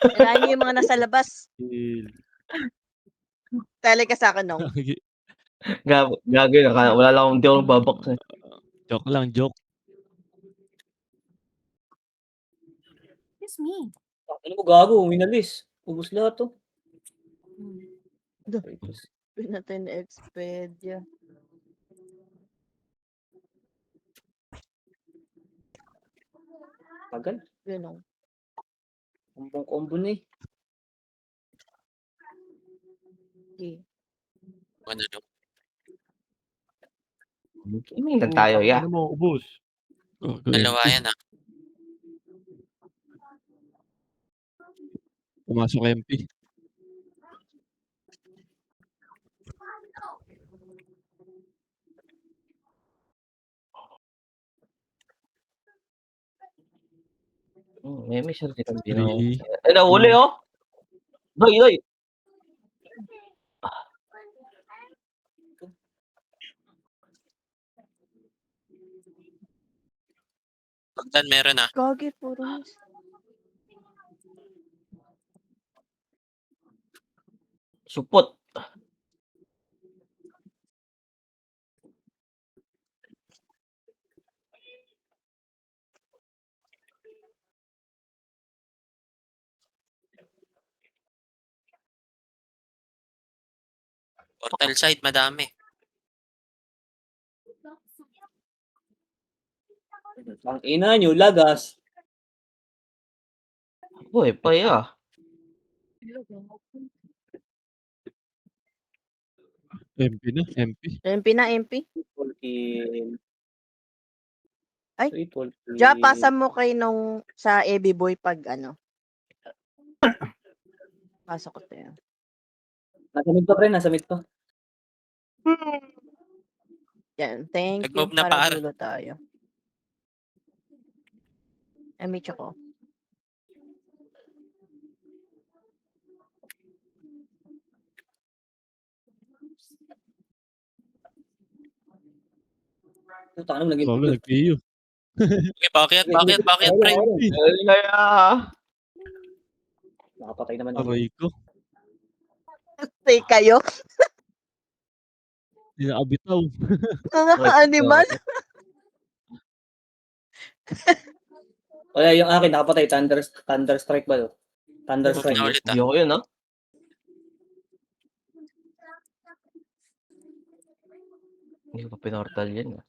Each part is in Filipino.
Unahin niyo yung mga nasa labas. Chill. Sali ka sa'kin Nong. Gagi. Gago yun wala lang akong di ako nagba-box eh. Joke lang, joke. Excuse me. Ano mo gago, minalis. Ubus lahat to. Pinatay na Expedia. Tagal. Ganun. Combo na eh. Okay. Ano no? Gaming tayo, ya. Ano mo, ubos. Dalawa yan ah. Pumasok MP. May shot dito. Three. Ay, nahuli oh. Doy. Pagtan meron ah. Gagi, puro miss. Supot. Portal side, madami. Ang ina nyo, lagas. Boy, paya. MP na, MP. MP na, MP. Ay, Triple kill. Ja, pasa mo kay Nong sa Ebi Boy pag ano. Pasok ko tayo. Nasa mid pa pre, nasa mid pa. Yan, thank you. Nag-move na Para par. dulo tayo. Meet ako. Puta ka naman, naging Bago, nag-PU. Okay, bakit, pre? Nakapatay naman ako. Aray ko. Stay kayo. Hindi nakabitaw. Mga animal. Wala, yung akin nakapatay. Thunder strike ba to? Thunder Move strike. na ulit ah. Hindi ako yun ah. Hindi ko pa pinortal yan ah.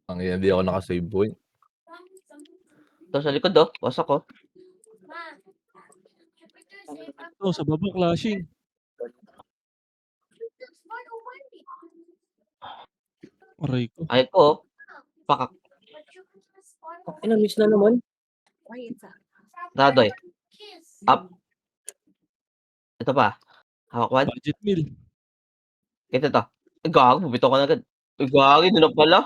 Ang hindi ako naka-save point. Ito sa likod oh. Wasak oh. Oh, sa baba, clashing. Aray ko. Ay ko oh. Pakak. Miss na naman. Dadoy. Up. Ito pa. Hawak Budget meal. Ito to. Gago, bumito ka na agad. Gago, doon na pala.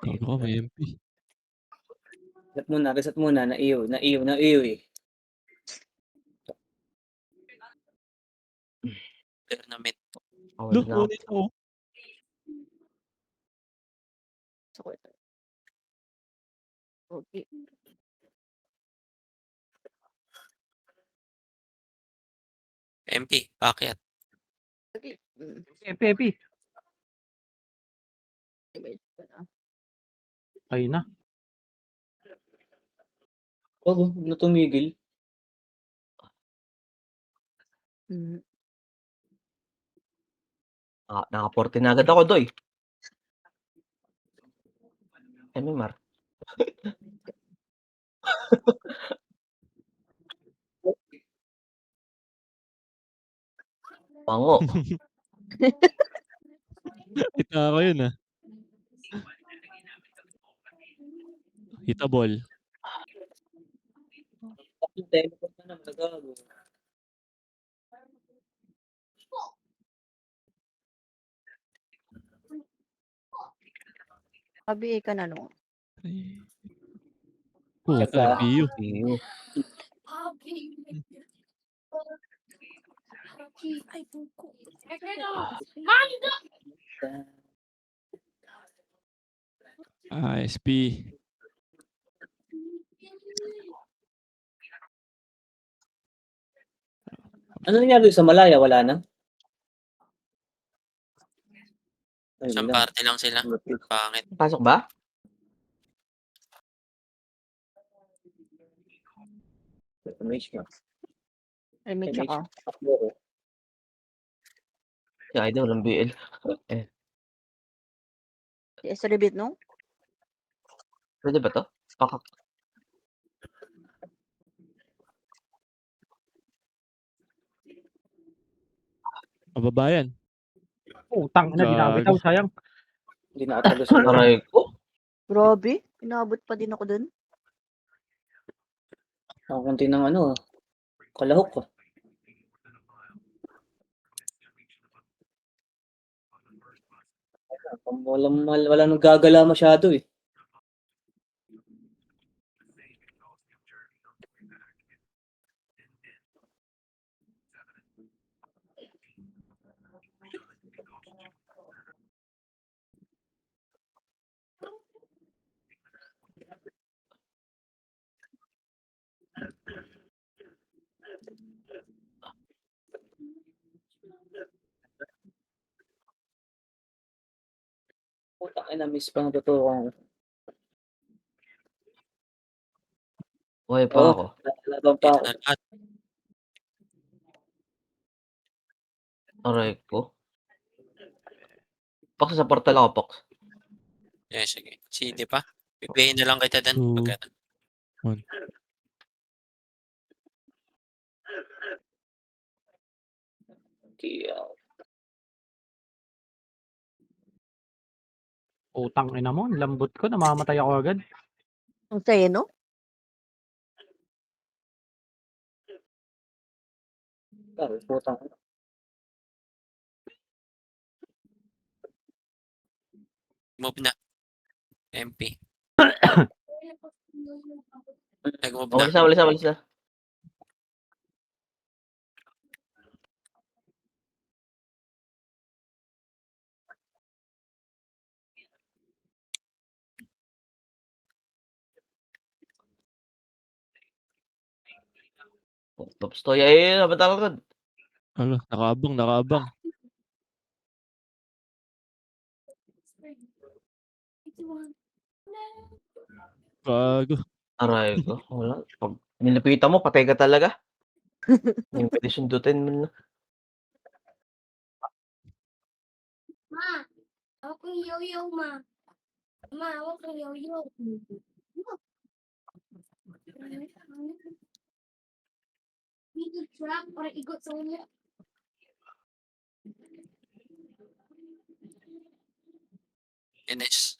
Gago ka, may MP. Reset muna. Na-iyo eh. Clear na mid. Look, ulit ako. Okay. MP, bakit? Okay. MP. Ay na. Oh, na tumigil. Naka-14 na agad ako, Doy. MMR. Pango. Kita ko yun ah. Hitabol. Teleport na naman, gago. Sabi ka na no. Puta, PU. Ay, buko. Manda! SP. Ano nangyari sa Malaya? Wala na? Ay, Isang wala. party lang sila. Pangit. Pasok ba? Mage na. Ay, may Mage. tsaka. Si Idol, walang BL. Eh, Si Esribit, no? pwede ba to? Pakak. Kababayan. Utang na, di nabitaw, Gago. sayang. Hindi na atalo sa Aray ko. Grabe. Inabot pa din ako dun. Kunti ng ano, kalahok ko. Wala nang gagala masyado eh. Putang ina, miss pa ng totoo ko. Buhay pa Oo, ako. laban pa Ito ako. na lahat. Aray ko. Pox, sa portal ako, Pox. Yeah, sige. CD pa. Bigyan na lang kita dun. Two. Pag ano. Kaya, Utang ina mo, lambot ko, namamatay ako agad. Ang saya, no? putang ina. Move na. MP. Nag-move na. Walis na, walis na, walis na. Top story. Ay, nabatal ko. Ala, nakaabang. Gago. Aray ko. Wala. Pag nilapitan mo, patay ka talaga. Hindi pwede sundutin mo na. Ma, hawak ko yung yo-yo, ma. Ma, hawak ko yung yo-yo. Hindi trap para ikot sa ulo. Ines.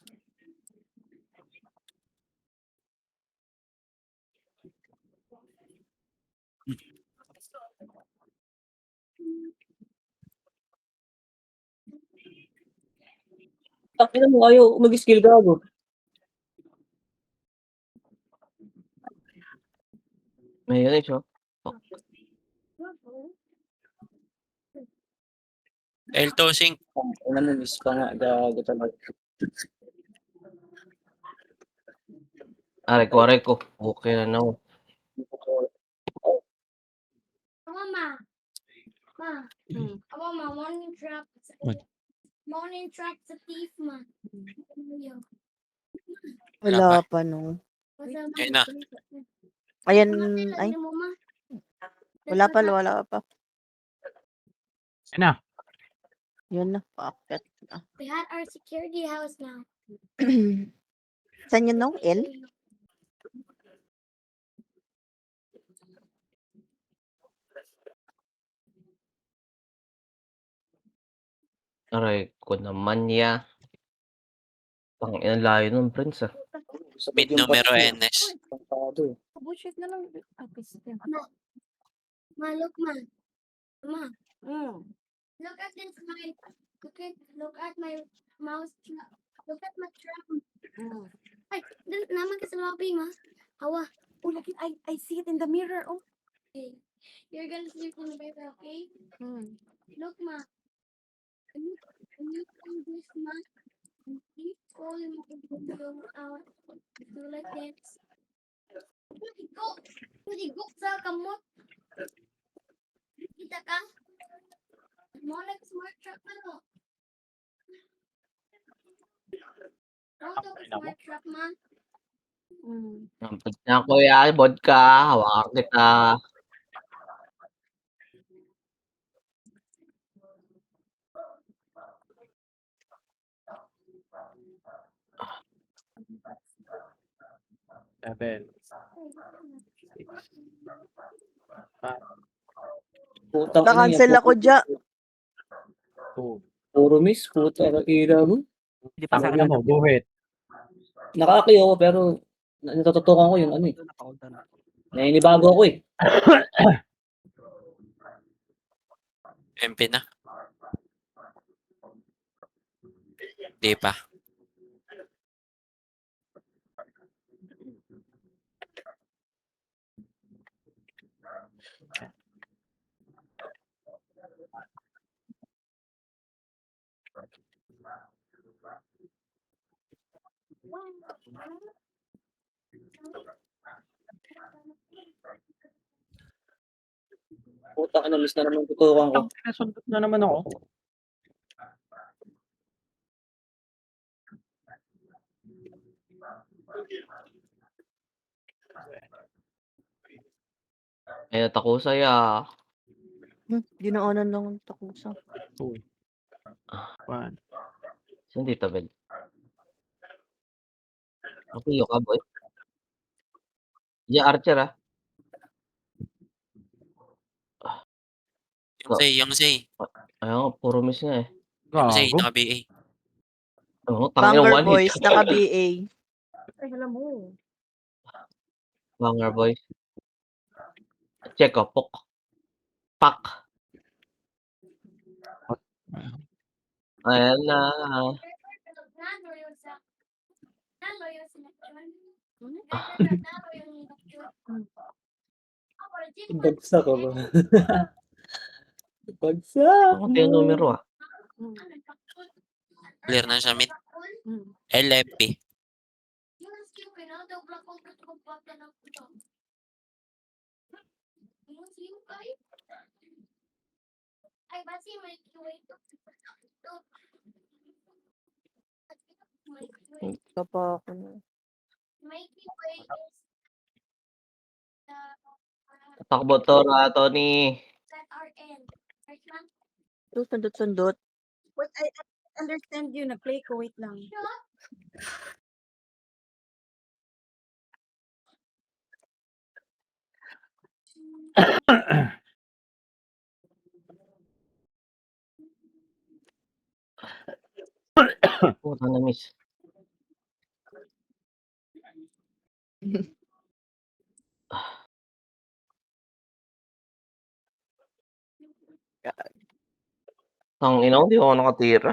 Takina mo, ayaw mag-skill gago. May yun eh, siya. L2 sync. Ano mo, miss pa nga, gago talaga. Aray ko. Okay na na. Ma. Ma. Ma, morning trap. What? Morning trap sa thief, ma. Yo. Wala pa, no? Ayun na. Ayan, ay. Wala pa. Yan na. Yun na. Paakyat. We had our security house now. Saan yun, no? L? Aray ko naman ya. Pang ilang layo nun, Prince ah. Mid numero NS. Bullshit na lang. Ma, look, ma. Ma. Look at this, look at my mouse trap. Look at my trap. Ay, naman ka sa lobby, ma. Hawa. Oh, look, I see it in the mirror. Oh, Okay. You're gonna sleep in the bed, okay? Look, ma. Can you do this, ma? Okay? school mo do like this. Maligo sa kamot. Kita ka? Mo like smart truck na no. Auto Tangina mo. smart truck man. Nampad na kuya, vodka. Hawakan kita. Seven. Six. Putang ina yan. Na-cancel ako dyan. Two. Puro miss. Puta, ina mo. Hindi pa sa Tangina akin mo, buhit. Nakakakiyo ako pero natututukan ko yung ano eh. naka-hold on. Naninibago ako eh. MP na. Di pa. Putang ina, miss na naman tutukan ko. Tangina, sundot na naman ako. Ay, takusay ah. Dinaanan lang ang takusa. Two. One. Saan dito, Bel? Okay, ka, boy. Yeah, Archer ah. Yung say. Ayun, puro miss nga eh. Yung say, Gago. naka-BA. Oo, tangin Banger one hit. Boys, naka-BA. Ay, alam mo. Banger boys. Check oh, pok. Pak. Ayan na. Bagsak ka ba? Bagsak. Ako yung numero ah. Clear na siya mid. Mm. LFP. Ay, basi may wait. Ito pa ako na. May wait is Takbo to, Tony. ZRN. Search lang. Ito, sundot-sundot. Wait, I understand you. Nag-play ko. Wait lang. Puta na miss. Tangina ko, di ako nakatira.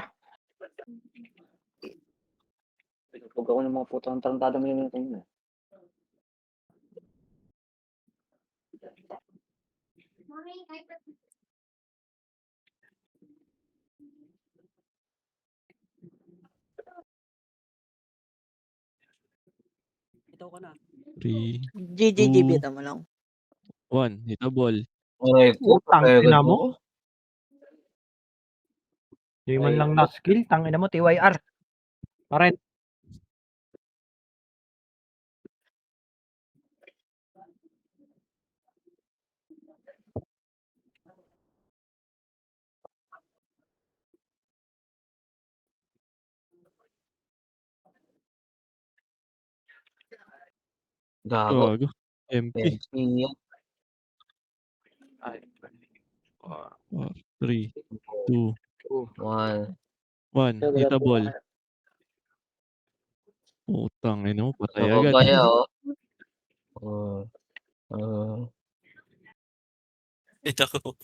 Pinagpag ako ng mga putang tarantado mo yun kanina. Morning, I Ito ko na. 3, GGGB mo lang. 1. Hit a ball. Aray ko, Putang patay ina agad mo. ako. Di man lang na-skill. Tangina mo, TYR. Paret. Gago. Gago. MP. MC yan. Ay. 3, 2, One. 1. Hit a ball. Putang ina mo, patay agad. Nakagaya oh. Ito ko.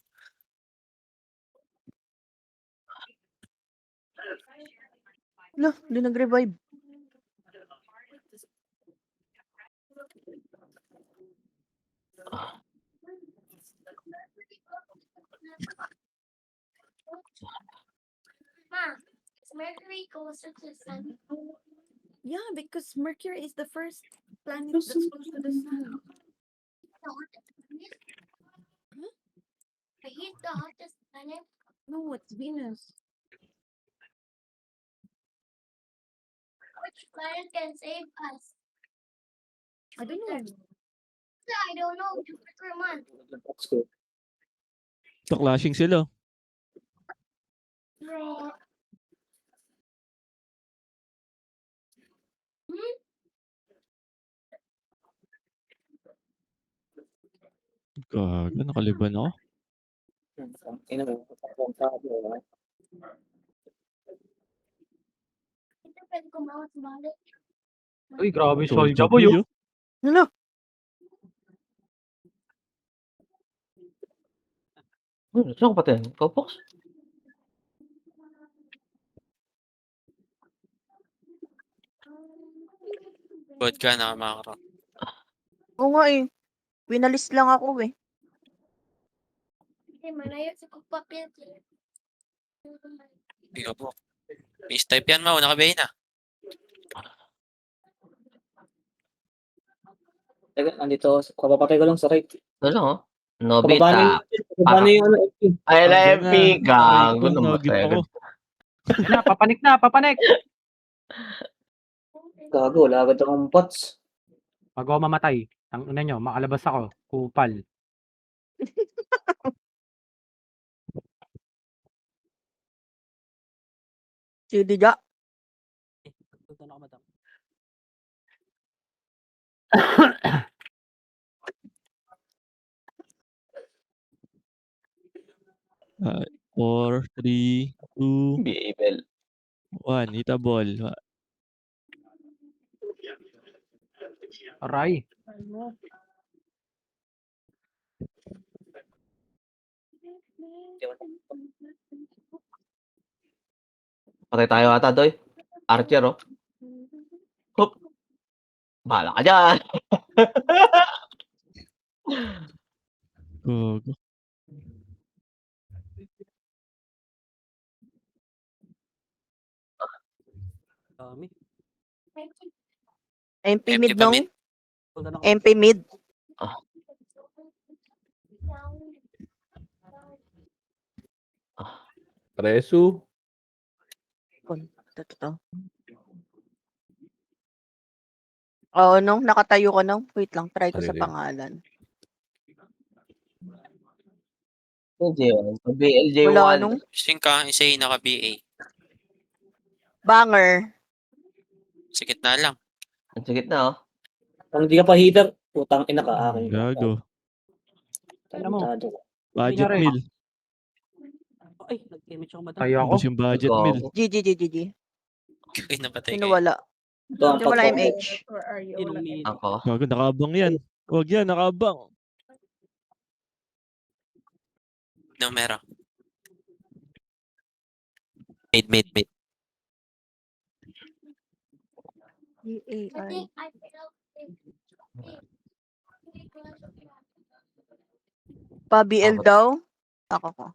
Wala, hindi nag-revive. Ma, is Mercury closer to the sun? Yeah, because Mercury is the first planet that's close to the sun. He's the hottest planet. No, it's Venus. Which planet can save us? I don't know. I don't know. Jupiter man. That's good. So, clashing sila. Bro. Gago, nakaliban ako. Ina mo, ang sabi, ah. Ito pwede kumawas balik. Uy, grabe Soulja Soulja Boy, Boy, oh. oh. Hala, Saan ko patay? Popox? Bot ka na makakara. oo nga eh. Winalis lang ako eh. Kasi malayo sa kupapit. Biga po. Miss type yan mo, nakabayin na. Teka, andito, kapapatay ko lang sa right. Ito lang, oh. Pababa na Nobita. yung ano, FP. Ay, Gago LFP. na. Gago Aray ko, nagip namatay ako. agad. Ayun na, papanik na, papanik. Gago, wala agad akong pots. Pag ako mamatay, ang ina nyo, makalabas ako. Kupal. Sige ja. Punta na ako, madam. Ah, 4, 3, 2, Biebel. 1. Hit a ball. Aray. Patay tayo ata, Doy. Archer, oh. Hop. Bahala ka dyan. Gago. Dami. MP Empty mid pa nung. mid. Punta na ako. MP mid. Presu. Ito. Oo, nung nakatayo ko nung. Wait lang, try ko sa Ano yun? pangalan. LJ1. BLJ1. Wala nung. Sing ka, isa yung naka-BA. Banger. Sa gitna lang. Ang sigit na, oh. Kung di ka pa heater, putang ina ka, akin ka. Gago. Alam mo. Tarantado ka. Budget Nangyari? meal. Ay, nag-image ako, madam. Tayo ako. Ubus yung budget meal. Gago. GG. Kaya napatay Sino kayo. wala? Ito ang Sino wala pag-combo. MH? Or are you? Sinong ni... Ako. Gago, nakabang yan. Huwag yan, nakabang. Numero. Mid. I EAI. think I felt it. Pa-BL daw? Ako ko.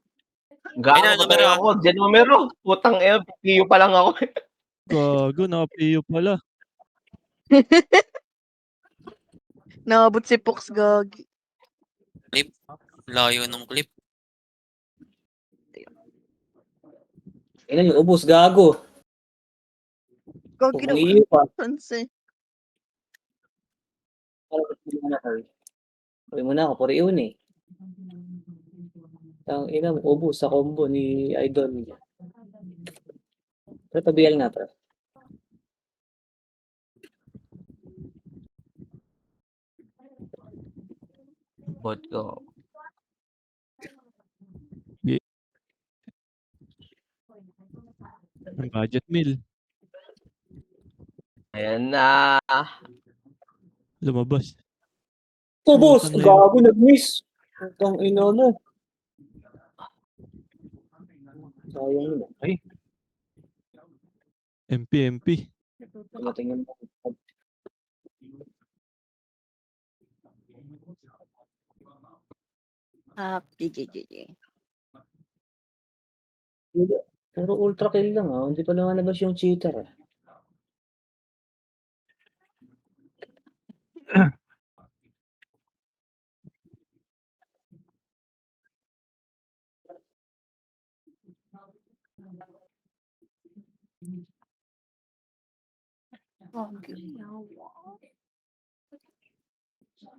Gago Ay, na, patay numero, ah. ako. Diyan numero. Putang ina. PU pa lang ako. Gago, naka-PU pala. Nakabot si Pox gagi. Layo ng clip. Ina yung ubus, gago. Gagi Kung na. iyo pa. Sanse. Uwi mo na ako, puri yun eh. Ang ina mo, ubus sa combo ni Idol. Pero tabial nga, pre. Bot ko. Ang budget meal. Ayan na. Lumabas. Ubus! Puta na yun. Gago, nag-miss. Putang ina mo. Sayang yun. MP. Tingnan mo. GG. Puro ultra kill lang ah. Hindi pa lumalabas yung cheater ah.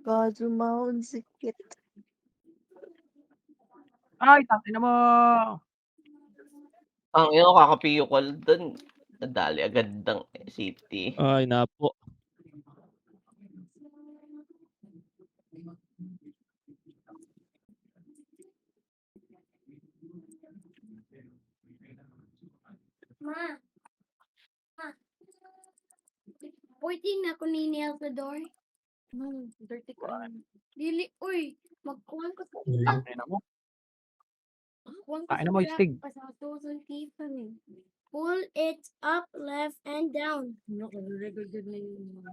Kazumahon sikit. Ay, tangina mo. Ang ino kakapiyo ko dun. Nadali agad ng City. Ay, napo. Ma. Ma. 14 na ko ni nail sa door. No, dirty ko. Dili, uy. Magkuhan ko sa Tangina mo. Kuhan ko Tangina sa mo, trap. Stig. Pasatusan Tiffany. Pull it up, left, and down. No, regular good na yun.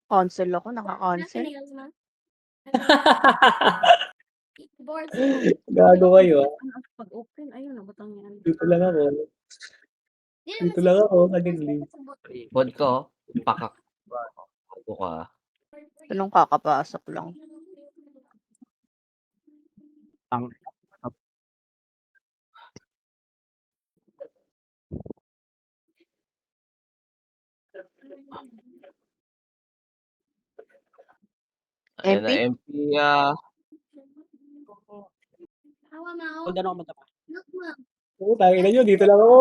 Cancel ako, Nasa naka-cancel. nails, ma. Board. Gago kayo ah. Pag open, ayun, nabatang yan. Dito lang ako. Dito lang ako, kadingli. Bod ko. Pakak. Bago ka. Ito nung kakapasok lang. Tang Ayan na, MP? MP ah. Hawa na ako. Hold on ako madam. Look, ma. Oo, tangin na nyo, dito lang ako.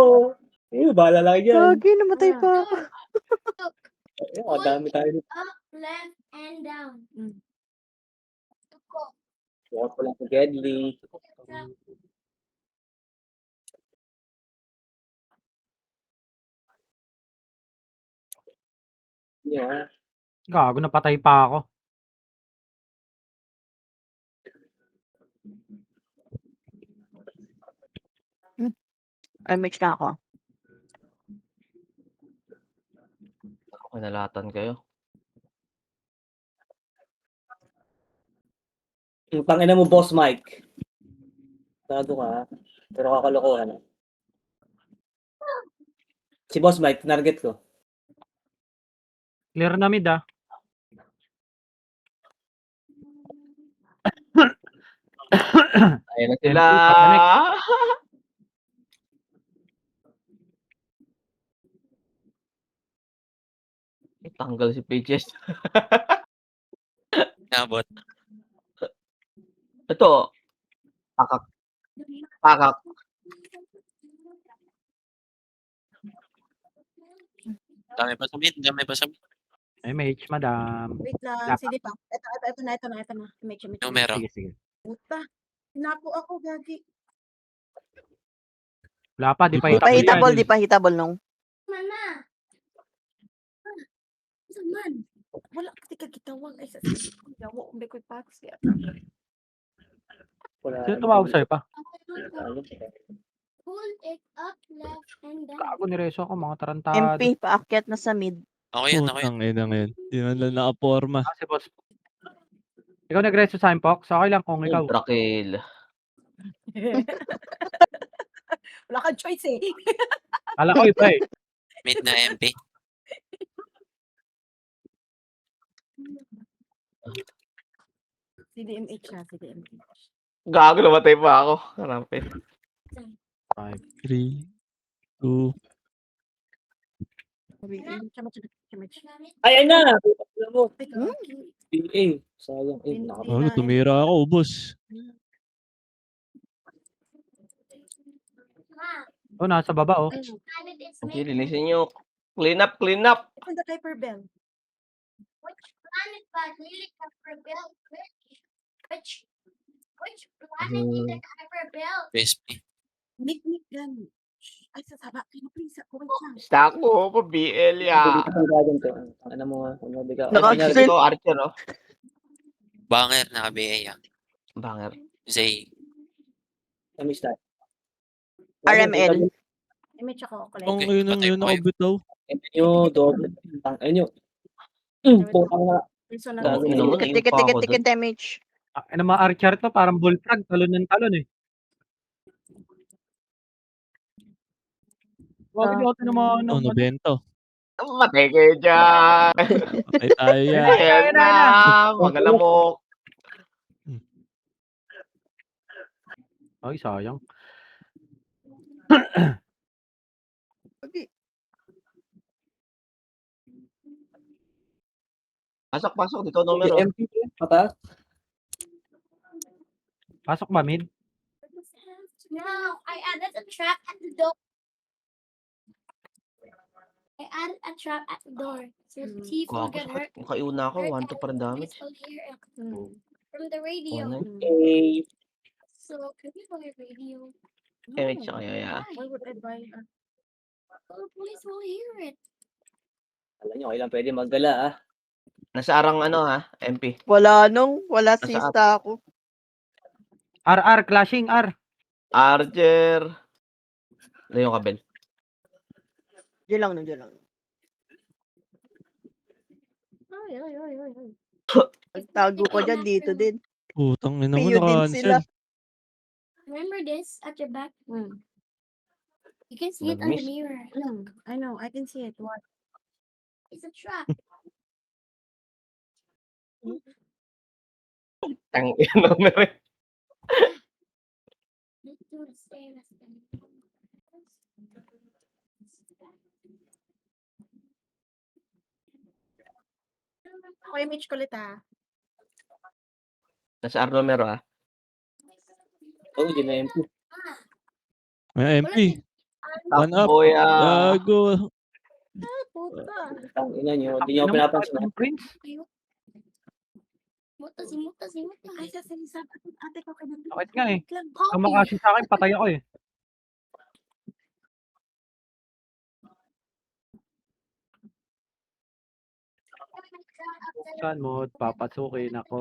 Bahala lang yan. Gagi, namatay pa ako. Ayun, madami tayo dito. Up, left, and down. Tuko. Bukas ko lang sa Gedli. Yeah. gago, napatay pa ako. Ay, mix na ako. Kinalatan kayo. Yung tangina mo, Boss Mike. Tado ka, ha? Pero kakalokohan. Si Boss Mike, target ko. Clear na mid, ah. Ayan na sila. Tanggal si Pages. Nabot. Ito. Pakak. Pakak. Dami pa sa mid. Dami pa sa mid. MH, madam. Wait lang, Dapat. sige pa. Ito na. Make sure. Numero. Sige, sige. Puta. Napo ako, gagi. Wala pa, di pa Di pa hitable yan. Di pa hitable nung. Mana. Saman. Wala ka gitawag. Ay, sa yawo, kung ko'y pats. Wala. Sino tumawag sa'yo pa? Pull it up, left, and down. Gago, nireso ako, mga tarantado. MP, paakyat na sa mid. Ako yan. Ako yan. Putang ina ngayon. Di man lang nakaporma. Ah, si boss. Ikaw nagreso sa Pox? Okay lang kung ikaw. Ultra kill. Wala kang choice eh. Kala ko iba eh. Mid na MP. CDMH na, CDMH. Gago, namatay pa ako. Karampit. 5, 3, 2. Ayan na! Alam mo, Ay, gagi. PA. Sayang. Oh, tumira ako, ubos. Ma. Oh, nasa baba oh. Planet is Okay, made. linisin nyo. Clean up, clean up. Ito na Kuiper Bell. Which planet but really Kuiper Belt? Which planet is the Kuiper Belt? PSP. Nick gan. Ay, sasaba. Kaya please, ako wait lang. Stack mo po, BL ya. Ano mo, ano bigaw. Naka-accent. Ito, Archer, oh. Banger na BA yan. Banger. Zay. Kami start. RML. Image ako, collect. Ang Okay, yun ang patay yun po kayo. nakabitaw. Nyo, double. Nyo. Putang na. Personal. Gago Ano naman, Tikit, ayun pa ako tikit, damage. Ano mga archer to, parang bullfrog, talon ng talon eh. Wag Ah. yung naman Oh, ng 90. Matay kayo dyan. Patay tayo yan. Ayan na, magalamok. Ay, sayang. Pasok, di ko numero. MP, mataas. Pasok ba, mid? No, I added a trap at the door. I added a trap at the door. So Chief will get hurt. Makaiuna ako, 1-2 pa rin damage. Police will hear it from the radio. Okay. So can we go to radio? Eh, tsaka yaya. Why would I buy a The police will hear it. Alam nyo, kailan pwede maggala, ah. Nasa arang ano ha, MP. Wala Nasa sista ako. R, clashing, R. Archer. Ano yung kabel? Diyan lang. Pagtago ko dyan, dito din. Putang ina mo, Piyo din sila. na-cancel. Remember this at your back? You can see it on the Nag-miss. mirror. Look, I know, I can see it. What? it's a trap. Ang numero. Let's do the stairs. Ako yung Mitch kulit ah. Nasa R numero ha. Oh, di na MP. May MP. One up. Boy, Gago. Puta. Ang ina nyo, di nyo ako pinapansin. Yung Prince. Muta. Ay, sa sinisap. Ate ko kayo. Bakit nga eh? Lang. Kamakasi sa akin, patay ako eh. Saan mo? Papasukin ako.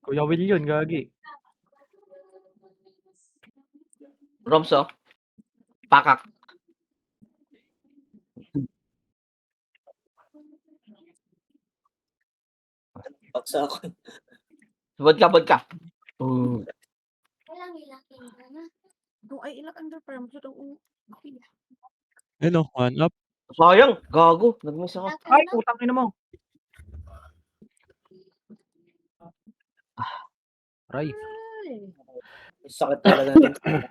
Kuya Will yun, gagi. Romso. Pakak. Paksa ako. Bud ka. Oh, ay ilak under farm. So, itong Ano, one up. Sayang, gago. Nag-miss ako. Ay, putang ina mo. Ray. Sakit talaga natin.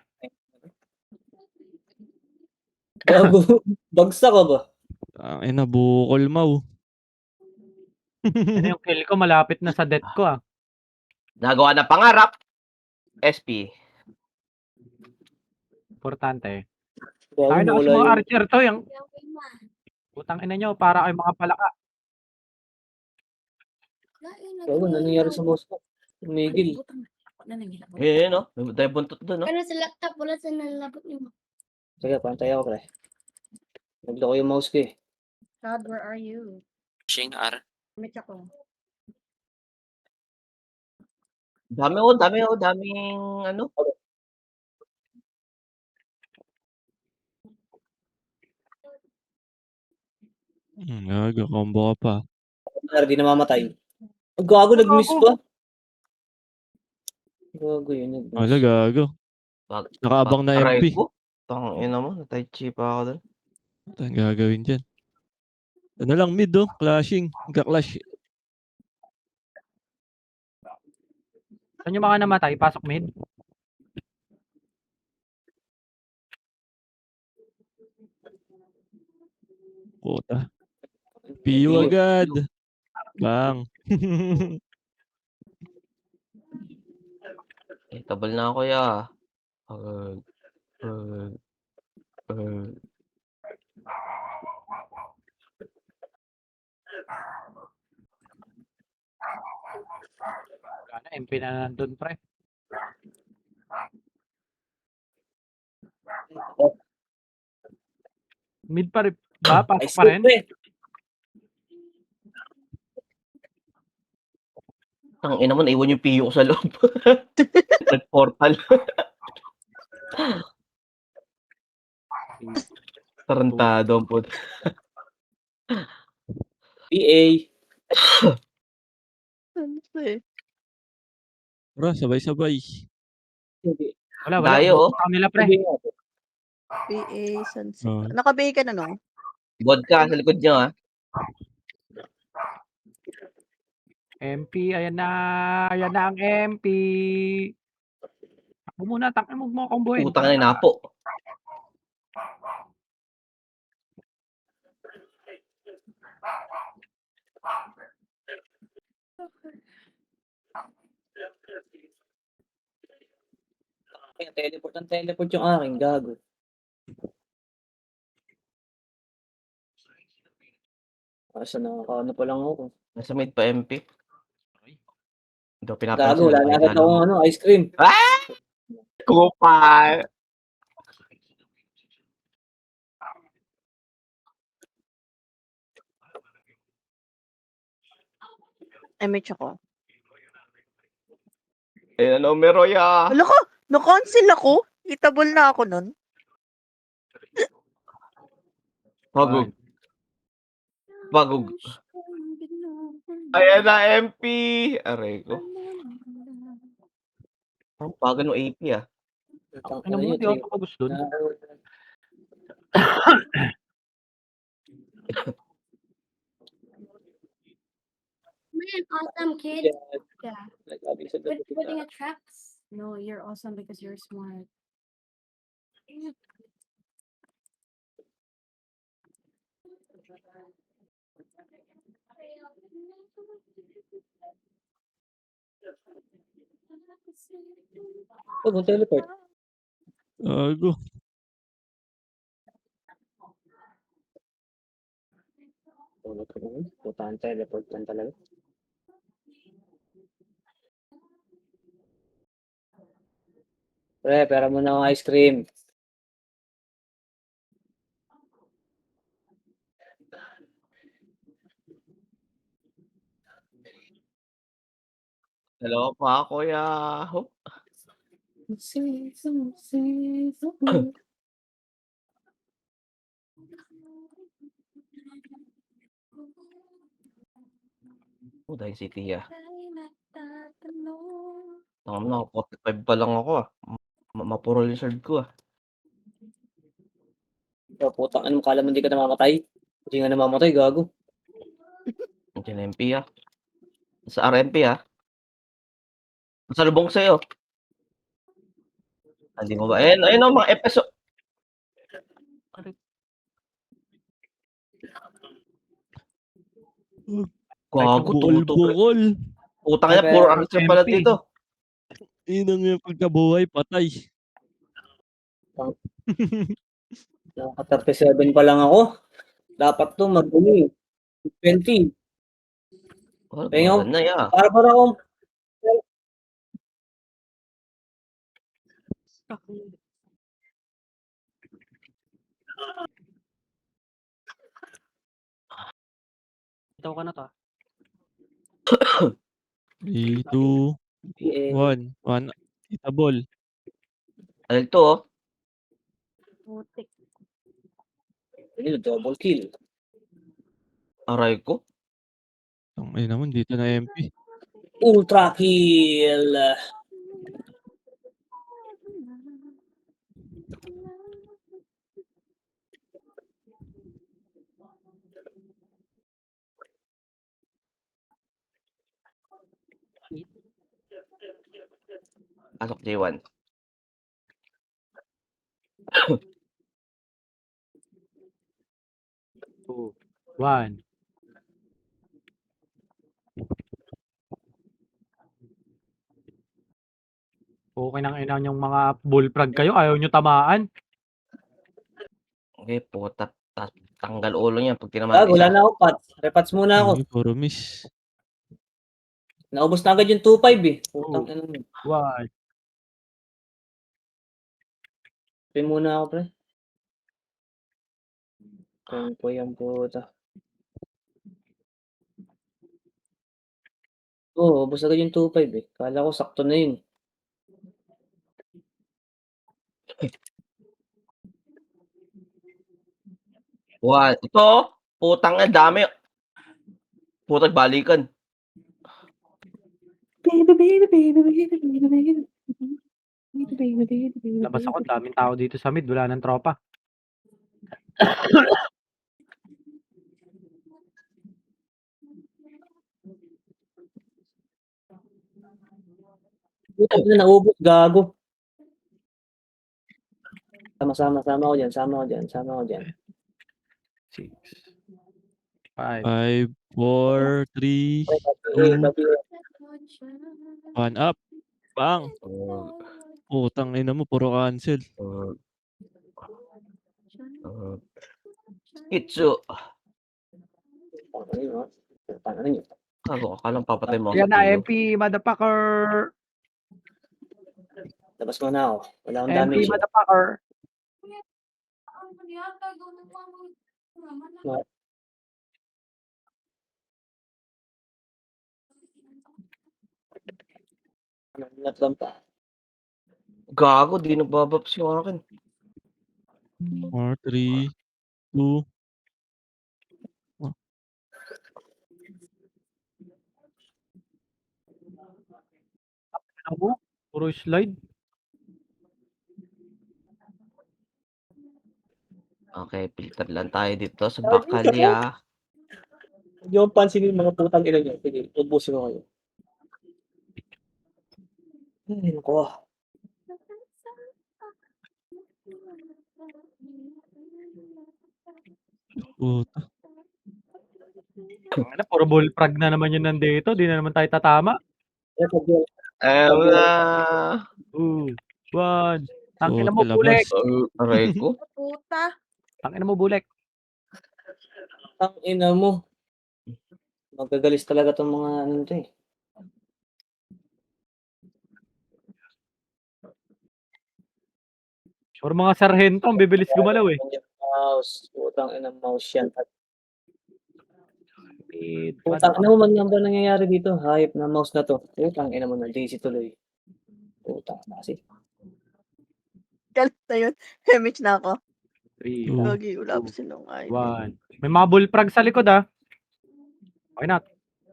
Gago. Bagsak ka ba? Ang ina, bukol mau. Ano yung kill ko, malapit na sa death ko ah. Nagawa na pangarap. SP. Importante. Gago, Ay, na kasi wala mga yun. archer to, yung putang ina nyo, para kayo mga palaka. Gago, ano nangyari sa boss ko? Tumigil. na nangyayari. Eh, no? May tayo buntot doon, no? Pero sa laptop, wala sa nalabot niyo. Sige, pantay ako, pre. Nagloko yung mouse ko eh. God, where are you? Shing R. Mitch ako. Daming ano? Gago, combo ka pa. Di namamatay. Oh, gago, nag-miss pa. Gago yun, nag-miss. Wala, gago. Nakaabang na Aray MP. ko. Tangina mo, natay chi pa ako doon. Ito ang gagawin dyan. Ano lang, mid oh. Clashing. Magka-clash. Saan yung mga namatay? Pasok mid? Puta. PU agad. Bang. Eh, tabal na ako ya. Gana, MP na nandun, pre. Mid pa rin. Ba? Pasok pa rin? Ang ina mo, naiwan yung PU ko sa loob. Nag-portal. Tarantado ang pod. PA. Ano to eh? Bro, sabay-sabay. Hindi. Wala. Tayo, oh. Sa kanila, pre. Hindi nga. PA Sunset. Oo. Naka-BA ka na, no? Vodka sa likod niyo, ha? MP, ayan na. Ayan na ang MP. Takbo muna, takbo mo kombohin. Putang ina, napo. Ay, teleport yung aking gago. Asa nakakaano pa lang ako. Nasa mid pa MP. Hindi ko Gago, pinapansin. wala na agad akong ice cream. Kupal! MH ako. Eh, numero ya. Wala ko! Na-cancel ako! Itable na ako nun. Pagug. Pagug. Ayan na, MP. Aray ko. Ang bagal ng AP, ah. Ano mo, di ako pagos dun. Man, awesome kid. Yeah. Nag-abis sa Putting a traps. No, you're awesome because you're smart. Huwag mong teleport. Gago. Tulog ka naman. Putahan teleport lang talaga. Pre, pera mo na ang ice cream. Dalawa pa, kuya. Hop. Oh, dahil si Tia. Tama na, 45 pa lang ako, ah. Mapuro lizard ko, ah. So, putang ano, kala mo hindi ka namamatay? Hindi nga namamatay, gago. Nandiyan MP, ah. Sa RMP, ah. Masalubong sa'yo. Hindi mo ba? Ayun, oh, mga episode. Gago, tumutuloy. Bukol. Putang ina, puro archer pala MP. dito. Inang yung pagkabuhay, patay. Naka-37 pa lang ako. Dapat to mag-20. Oh, Ayun. maganda, yeah. Para akong Itaw ka na to. 3, 2, 1. 1. Itabol. Ano to, oh? Putik. double kill. Aray ko. Ay naman, dito na MP. Ultra kill. Pasok J1. Two, one. Okay nang ina yung mga bullfrog kayo. Ayaw nyo tamaan. Okay, puta. Tanggal ulo niya pag tinamaan Gago, wala na ako pats. Repats muna ako. Ay, puro miss. Naubos na agad yung 2-5 eh. Putang ina mo. One. Pin muna ako, pre. Pin po yan, puta. Oo, ubos agad yung 2-5 eh. Kala ko sakto na yun. What? Ito, putang na dami. Putang balikan. Labas ako. Daming tao dito sa mid. Wala nang tropa. Putang ina, naubos, gago. Sama ko dyan, sama ko dyan. 6, 5. 5, 4, 3, Okay, 2, babi. 1 up. Bang! Putang ina mo, puro cancel. Itsu. Paano yun? Gago, akalang papatay mo ako Yan sa na, dulo. MP, motherfucker. Labas mo na ako. Wala akong MP, damage. motherfucker. Natlam pa. Gago, di nagbabaps yung akin. 4, 3, 2. Ako, puro slide. Okay, filter lang tayo dito sa Bakalya. Hindi ko pansinin yung mga putang ina nyo. Sige, ubusin ko kayo. Ay, naku. Puta. Ano, puro bullfrog na naman yun nandito. Di na naman tayo tatama. Wala. 2, 1. Tangina mo, Puta, bulek. labas. Aray ko. Puta. Tangina mo, bulek. Ang ina mo. Magagalis talaga tong mga ano to eh. Or mga sarhento, ang bibilis gumalaw eh. Mouse. Putang ina mouse yan. Speed, Putang ina mo, man ba nangyayari dito? Hype na mouse na to. Putang ina mo na DC tuloy. Putang kasi. Galit na yun. Hemich na ako. 3, Gagi, wala pa silang item. 1. May mga bullfrog sa likod ah. Okay na.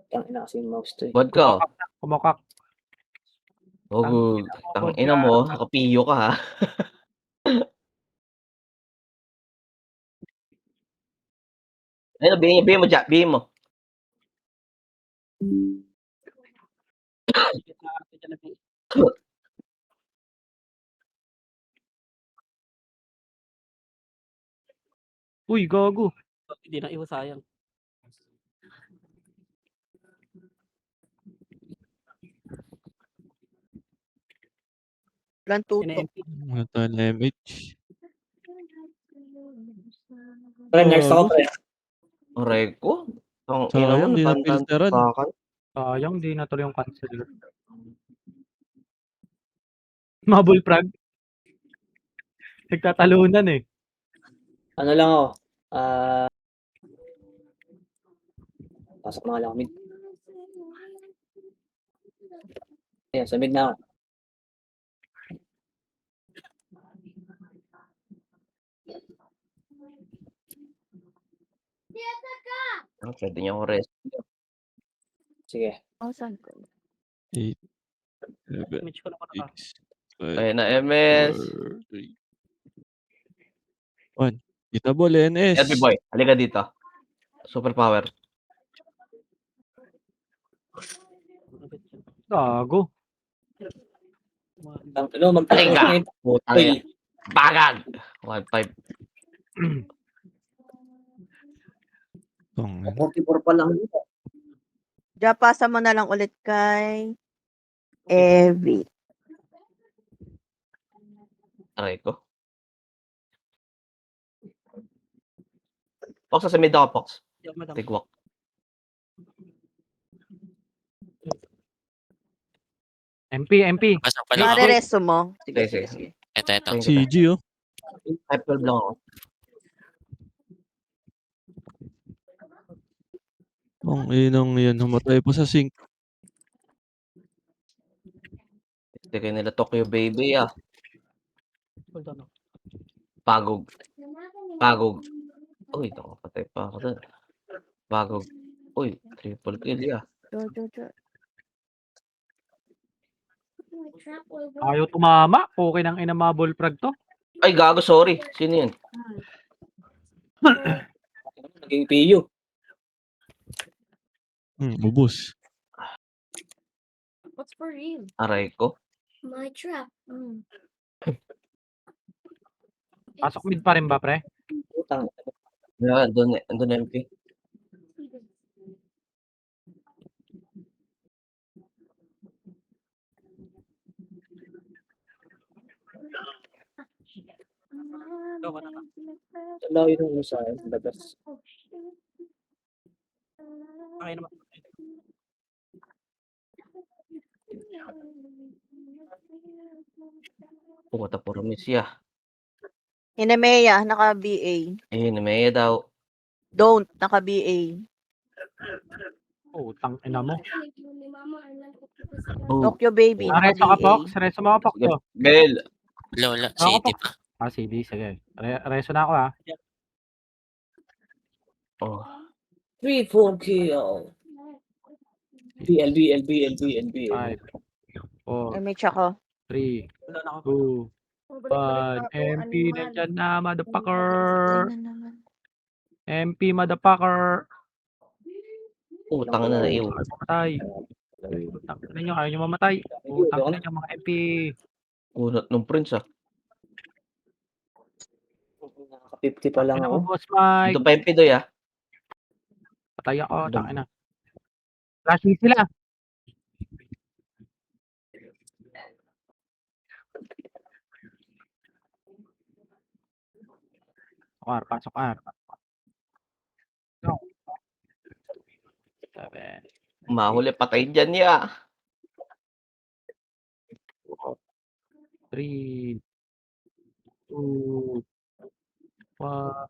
Putang ina kasi yung mouse to eh. Bad ka. Kumakak. Oh, tang ina mo, nakapiyo ka ha. Ayun, bihin mo dyan, bihin mo. Uy, gago. Hindi na iwas sayang. Walang tuto. Ina-MP. Ito na MH. Pre, next ako pre. Aray ko. Tang ina mo, Sayang, di na-filteran. natantakan. Sayang, di natuloy yung cancel. Mga bullfrog. Nagtatalunan eh. Ano lang ako. Pasok mga lang mid. Ayan, sa mid na ako. Pwede niyo ako rest. Sige. Oh, saan ko? 8, 7, Mitch ko naman ka. 6, 5, Ayun na, MS. 4, 3, 1. Kita ball, NS. LP boy, halika dito. Superpower. Gago. Ano, magpapos Halika. na ito. Putang ina. Bagag. 1-5. 44 pa lang dito. Diya, pasa mo na lang ulit kay Evie. Aray ko. Pox, sa mid ako, Pox. Madam. Tigwak. MP. Pasok pa lang ako. Mare-reso mo. Sige, Sige, sige, sige. Ito. CG, oh. 5-12 lang ako. Ang inong yan, humatay po sa sink. Hindi kayo nila Tokyo Baby ah. Hold on. Pagog. Uy, nakapatay pa ako doon. Pagog. Uy, triple kill ah. Jo. Ayaw tumama. Okay ng ina mga bullfrog to. Ay, gago, sorry. Sino yun? Naging PU. Ubos. What's for real? Aray ko. My trap. Pasok mid pa rin ba, pre? Putang. Andun MP. Ang layo ng ano sa akin, labas. Ay naman. Pumunta puro miss ya. Hinemea, naka-BA. May daw. Don't, naka-BA. Putang ina mo. Oh, Tokyo Baby, Reso ka, naka-BA. Pox? Reso mo ka, Pox? Oh. Bel. Wala. Ako CD pa. pa. CD, sige. Reso na ako, ha? Oh. 3-4 kill. BL. 5, 4, MH ako. 3, Wala na ako. 2, 1. MP, nandyan na, motherfucker. Patay na naman. MP, motherfucker. Utang na iyo. Mamatay. Putang ina nyo, ayaw nyo mamatay. Putang ina nyo, mga MP. Kunat ng prince ah. Naka-50 pa lang Ina ako. mo, Boss Mike. Dito pa MP doy ah. Patay ako, tangina. Flashing sila. Pasok R. No. 7, Mahuli patay dyan ya. 3, 2, 1.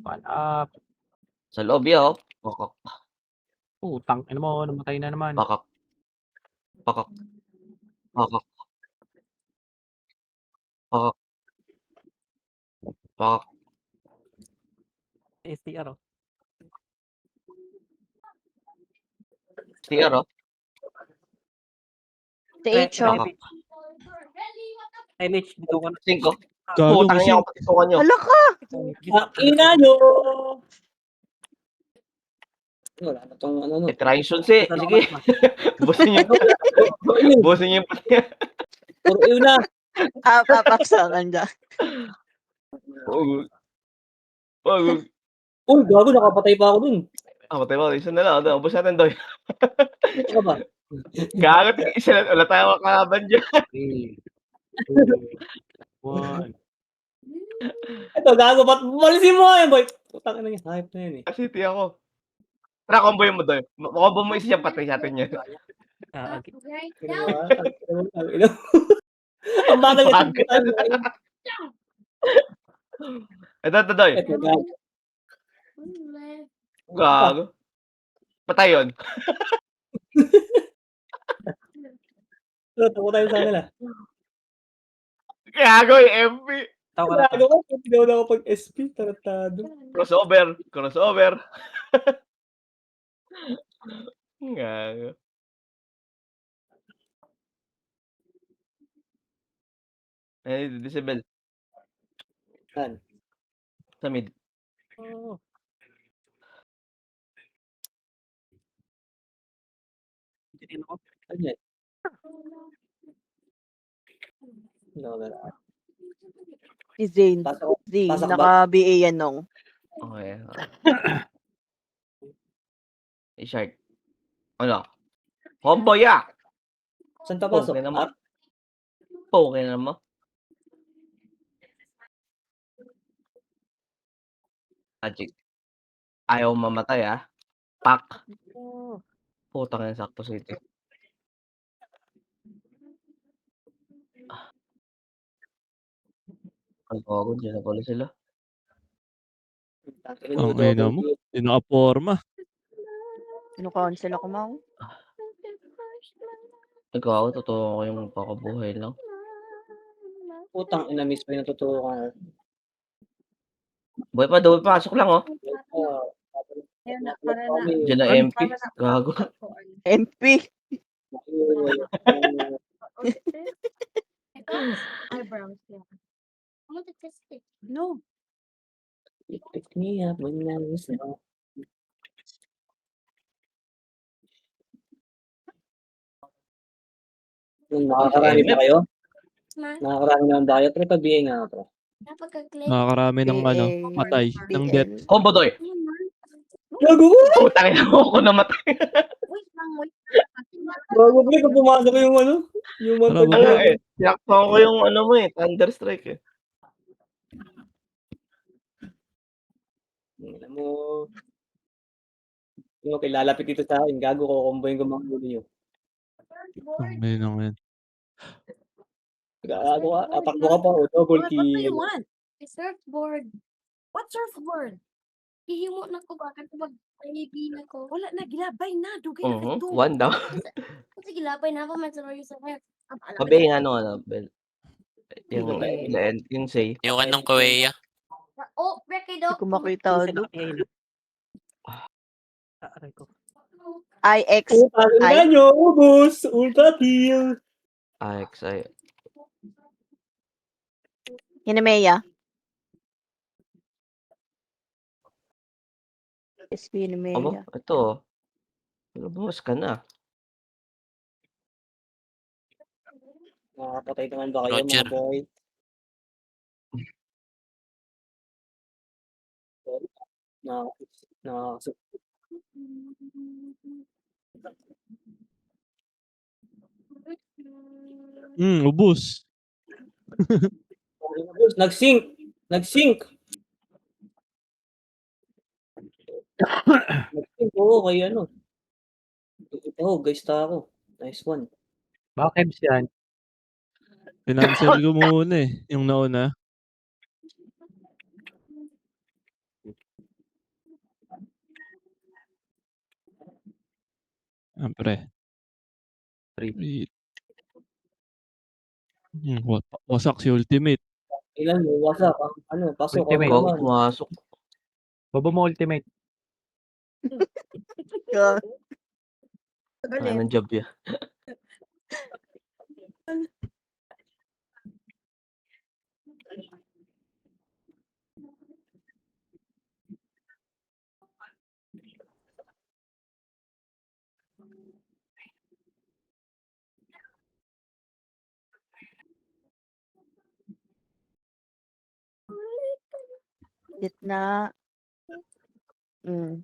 1 up. Sa loob ya oh. Pakak. Putang ina mo, namatay na naman. Pakak. Pakak. Pakak. Pakak. Pakak. STR oh. TR oh. TH, oh. Pakak. MH dito ka na. 5. Gago, Putang niya gising. ako patisukan nyo. Hala ka! Ina nyo! Wala na tong ano. Traition si. Dito na Sige. ako. Bosin niyo. Bosin niyo. Puro yun na. Papaksakan dyan. Pagod. Uy, gago, nakapatay pa ako dun. Patay mo. Isa na lang. Ubus natin doy. Ano ba? Gagot. Isa na. Wala tayo makakaban dyan. 3, 2, 1. Ito, gago, ba't balisin mo yan, boy? Putang ina niya, hype na yun eh. City ako. Tara, combo mo doy. Combo mo isa siya patay sa atin yan. Okay. Right Ina now. mo, ina mo. Ang bagal ito. Ito, doy. Ito, gago. Gago. Patay yun. Ito, tayo sa kanila. Gago yung MP. Tao ka na. Gago ko, hindi daw na ako pag-SP, taratado. Crossover. Gago. Disable. Saan? Sa mid. Oh. Hindi ako. Ano yan? Wala. Si Zane. Pasok Zane, pasok ba? naka-BA yan nung. Okay. I-shark. Ano? Combo ya! Saan ka pasok? Okay naman. Okay na naman. Magic. Ayaw mamatay ah. Pak. Putang yan, sakto city. Ang pagod, dyan na pala sila. Ang ina mo. Hindi nakaporma. Sino-cancel ako, Mau? Ikaw, totoo ko yung pakabuhay lang. Putang ina, miss pa yung natutukan. Boy pa, pasok lang oh. Diyan na MP. Gago. MP. Eyebrows, yeah. I want to test it. No. Pick me up when I was down. Nakakarami ba kayo? Ma, Nakakarami naman ba kayo? Pre, pag-BA nga ako, pre. napagka-click. Nakakarami ng ano, PA, patay, ng BL. death. Combo doy. Ayun, ma. Gago ko! Putang ina mo ko namatay. Wait lang, wait. Gago pre, kung pumasok yung ano, yung Tara, montage Ano baba. eh, sinakpan ko yung ano mo eh, Thunderstrike eh. Alam mo, yung okay, lalapit dito sa akin, gago ko, komboyin ko mga ulo nyo. Ang may nang yan. Gago ka, atakbo ka pa, o double What do you kill. want? May surfboard. What surfboard? Hihimo na ko ba? Kapag baby na ko. Wala na, gilabay na. Dugay na kayo to. One down. Kasi gilapay na ako, man sa Royal sa hair. Mabay nga ano, Bel. Yung, BA. yung say. Yung anong Kuwea. Oh, Becky Hindi daw. ko makita. Isa Ano? na kaya. Aray ko. IX. Oh, pakinggan nyo, ubus, ultra kill. AXI. Hinemeya. SP Abo, Hinemeya. ito. Bumas ka na. Nakapatay naman ba kayo, Roger. mga boy? Na, Ubus. Nag-sync. Nag-sync. Nag-sync, oo, kay ano. Ito, guys, ako. Nice one. Baka Kebs yan. Pinansel ko muna eh, yung nauna. Siyempre. Wasak si Ultimate. Ilan mo, wasak. Ano, pasok ako Ultimate. Go, naman. pumasok. Baba mo ultimate. Anong job yan? Gitna. 4,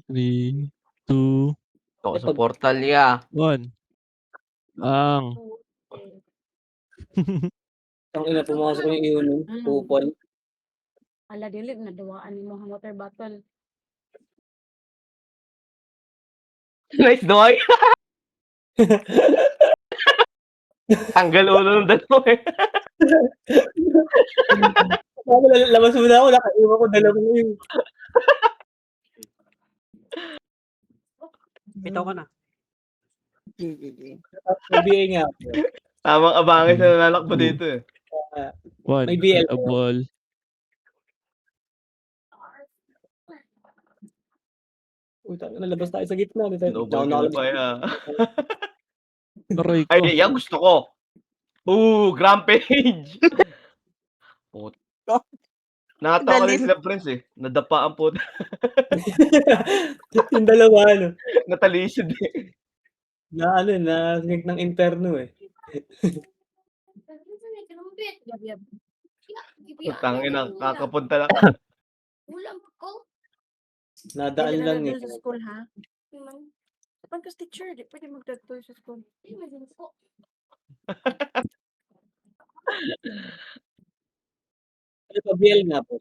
3, 2, Ako sa portal ya. 1. Ang. Ang ina, pumasok yung iyon. Kupon. Ala, dili, nadawaan ni mga water bottle. Nice doy. Tanggal ulo ng dalawa eh. Labas mo na ako, nakaiwan ko, dalawa ko yun. Bitaw ka na. GGG. BA nga. Tamang abangis na nanalakbo dito eh. 1. May BL. A ball. Uy, nalabas tayo sa gitna. Lobang pa ya. Aray ko. Ay, yan gusto ko. Rampage. Put. Nakatawa rin sila Prince eh. Nadapa ang puta. Yung dalawa, ano. Natalisod eh. Na ano, na sinig ng interno eh. Tangin na, kakapunta lang. Ulam ko. Nadaan lang eh. Sa school, ha? Kapag ka teacher, di pwede magdagtoy sa school. Imagine ko. Ano pa, BL nga po.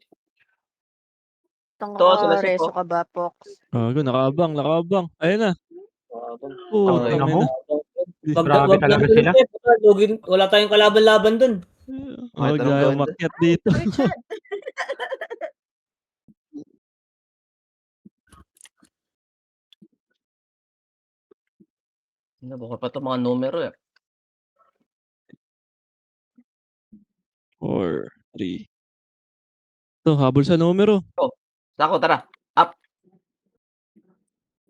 Tanga To, sila ka, si reso Pox. ka ba, Pox? Gago, nakabang. Ayun na. Tangina Tangina mo. na. Grabe talaga sila. Wala tayong kalaban-laban dun. Huwag tanong tayo gawin makyat dito. Richard! Bukod pa ito mga numero eh. 4, 3. Ito, habol sa numero. Sako, tara.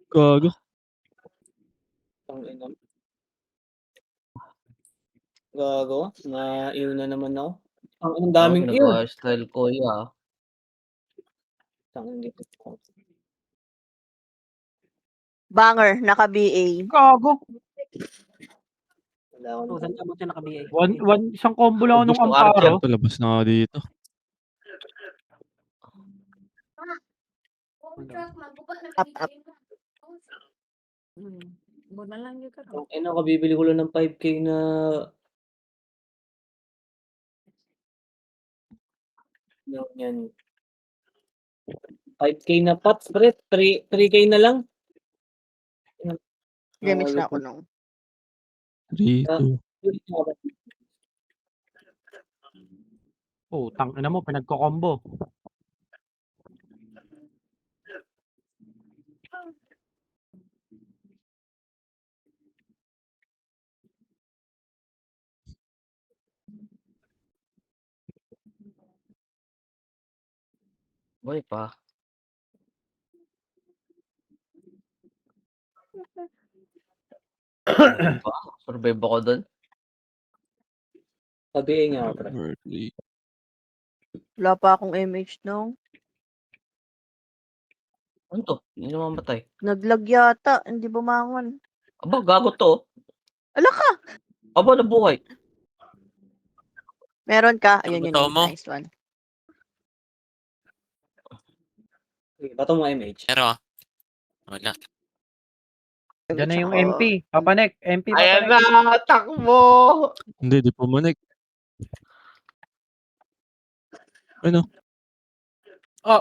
Gago. Tangina. Gago, na-iwan na naman ako. Ang daming yun. Nagawa style kuya. Tangin dito. Banger, naka-BA. Gago. Wala akong So, saan ka mo siya naka-BA? Isang combo lang ako Ubus nung yung Archer. Amparo. Palabas na ako dito. Overdraft, magbukas na Up, up. Buwan na lang yun ka. Ang ina ko, bibili ko lang ng 5K na yan. 5K na pots, pre. 3K na lang. Gamits na ako nung. 3, 2. Oh, tangina mo, pinagko-combo. Boy pa. Survive ako doon. Sabihin nga, pre. Early. Wala pa akong MH nung. Ano to? Hindi na mamatay. Naglag yata, hindi bumangon. Aba, gago to. Ala ka! Aba, nabuhay. Meron ka? Ayun yun, Totoo mo? nice one. Okay, bato mo MH. Pero, wala. Diyan na yung Ako. MP. Papanek. MP, Ayan papanek. na, takbo! Hindi, di pumanik. Ano?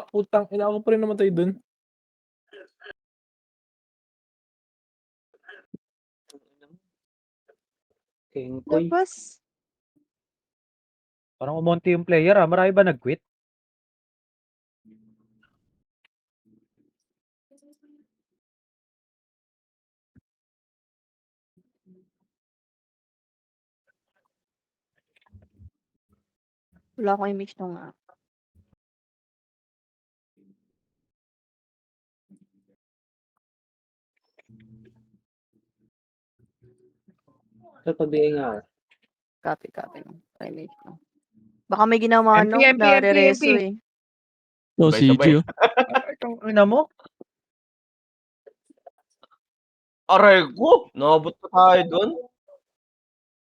Putang ina, ako pa rin namatay dun. Kengkoy. Labas. Parang umonti yung player ah. Marami ba nag-quit? Wala akong MH nung nga. Sir, pabihin nga ako. Copy nung. MH nung. Baka may ginawa MP, nung MP, nare-reso MP. eh. Oh, Sabay-sabay. CG, oh. Itong ina mo? Aray ko! Nakabot pa tayo doon.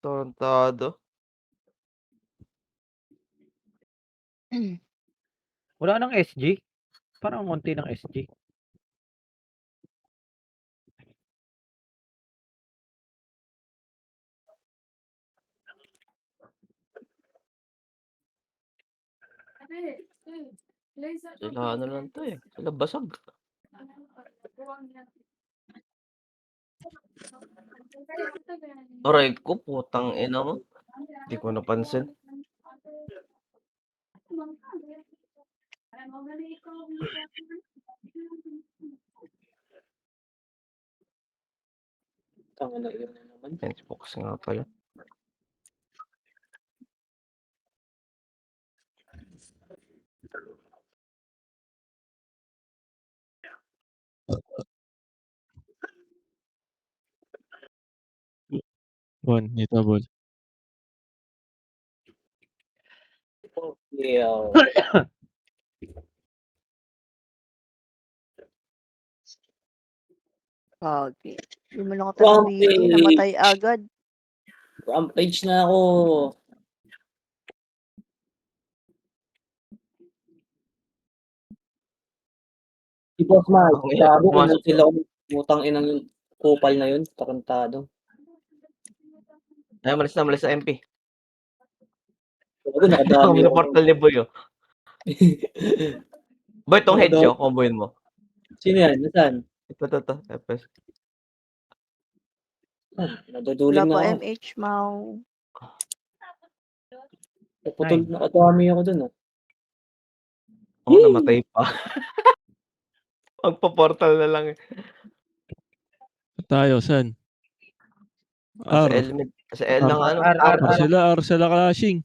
Tarantado. Wala nang SG. Parang umonti ng SG. Sila ano lang to eh. Sila basag. Aray ko, putang ina mo. Hindi ko napansin. Tanga na yun na naman. Xbox nga pala. One, hitable. Yeah. Okay. Hindi mo lang ako talagang BA. Namatay agad. Rampage na ako. Si Boss Mike, Ang ina, sabi ko pumasok sila utang inang yung kupal na yun, tarantado. Ay, malis na MP. Sabi ko, nakadami Kami na ako. portal ni Boy, oh. Boy, tong head siya, comboin mo. Sino yan? Nasaan? Ito, FS. Naduduling Wala na pa ako. MH, Mau. Putol, nakadami ako dun. Oo, namatay pa. Magpa-portal na lang eh. Tayo, san? Sa R. L, sa L lang ano. R. R sila clashing.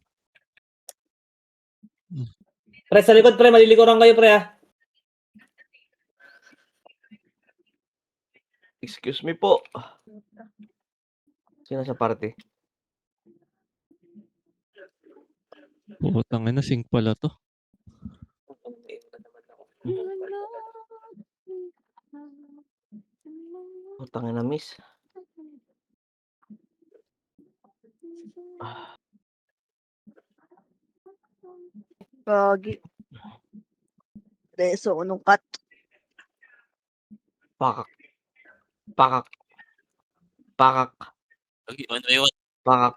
Pre, sa likod, pre. Malilikuran kayo, pre, ah. Excuse me po. Sino sa party? Putang ina, sync pala 'to. Putang ina, miss. Gagi. Reso nung cut. Pakak. Pakak. Pakak. Okay, one by one. Pakak.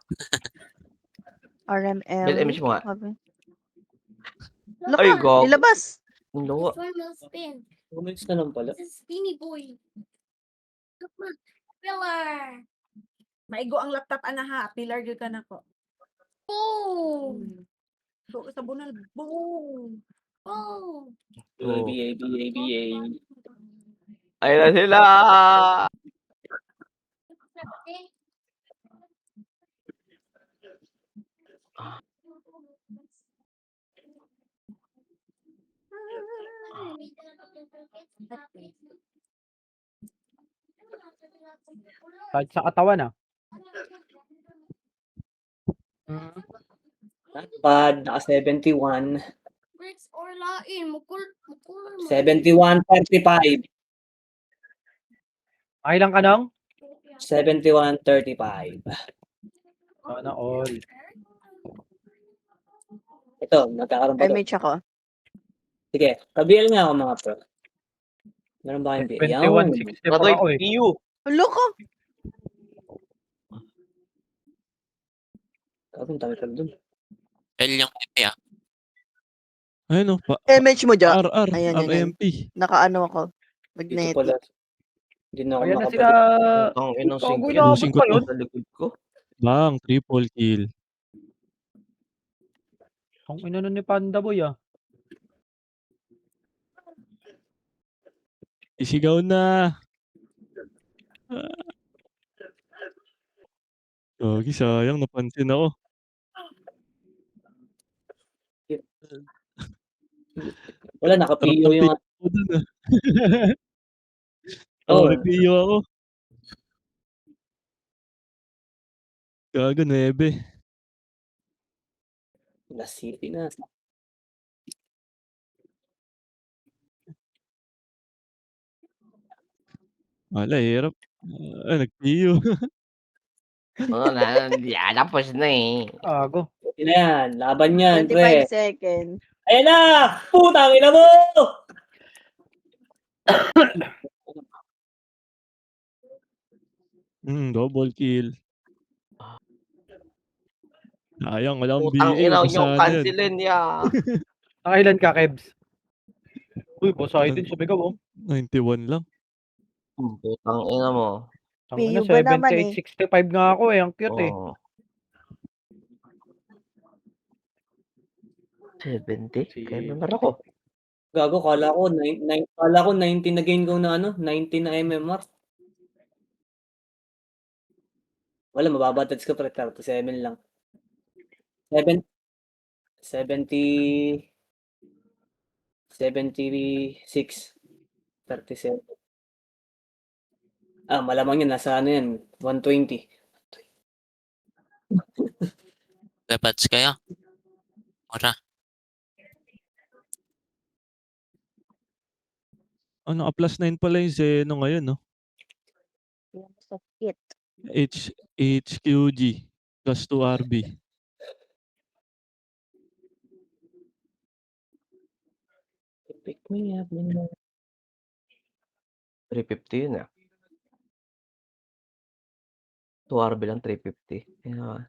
RML. Build image mo nga. Sabi. Ay, Laka, gago. nilabas. Ang luwa. This one will spin. Comments na lang pala. This is Spinny Boy. Look ma. Pillar. Maigo ang laptop ana ha, pillar gyud ka nako. Boom. So sa bunal, boom. Boom. ABA, ABA. Ayun na sila. Kahit sa katawan ah. Pad, naka 71. Bricks or lain. Mukul mo. 71.35. Ilang ka nang? 71.35. Sana all. Ito, nagkakaroon pa to. Image ako. Sige, kabiel nga ako mga pro. Meron ba kayong BL? 21.60 pa Katoy, ako eh. PU. Ulo ko. Kapag tayo ka dun. L yung MP ah. Ayun, oh, Image mo dyan. RR, Ayan, yan, yan. RMP. Nakaano ako. Dito Magnetic. pala. Hindi na ako Ayan na sila. makabalik. Putang ina, Gago, sync. inabot Losing ko pa to. yun. Sa likod ko. Bang, triple kill. Ang ina nun ni Panda Boy ah. Isigaw na. Gagi, sayang. Napansin ako. Wala, naka-PO yung... Ako dun, ah. Oh, Nag-PO ako. Gago, 9. Last City na. Wala, hirap. Nag-PO. Oo na, tapos na eh. Gago. Buti na yan. Laban yan, 25 pre. seconds. Ayan na! Putang ina mo! Double kill. Sayang, walang Putang BA. ina, Basta yung na yan. cancelin niya. Nakailan ka, Kebs? Uy, Poseidon sumigaw oh. 91 lang. Putang ina mo. Ang ina, PU ba naman eh? 78.65 nga ako eh. Ang cute eh. Oo. 70? Kaya naman ako. Gago, kala ko 19 na gain ko na ano, 19 na MMR. Wala, mababa tats ko pre, 37 lang. 70 76 37. Malamang yun, nasa ano yan, 120. Weapons kayo. Mura. Naka +9 pala yung Zeno ngayon, no? Sa kit. HQG +2 RB. Pick me up, man. 350 yun ah. 2 RB lang 350. Kaya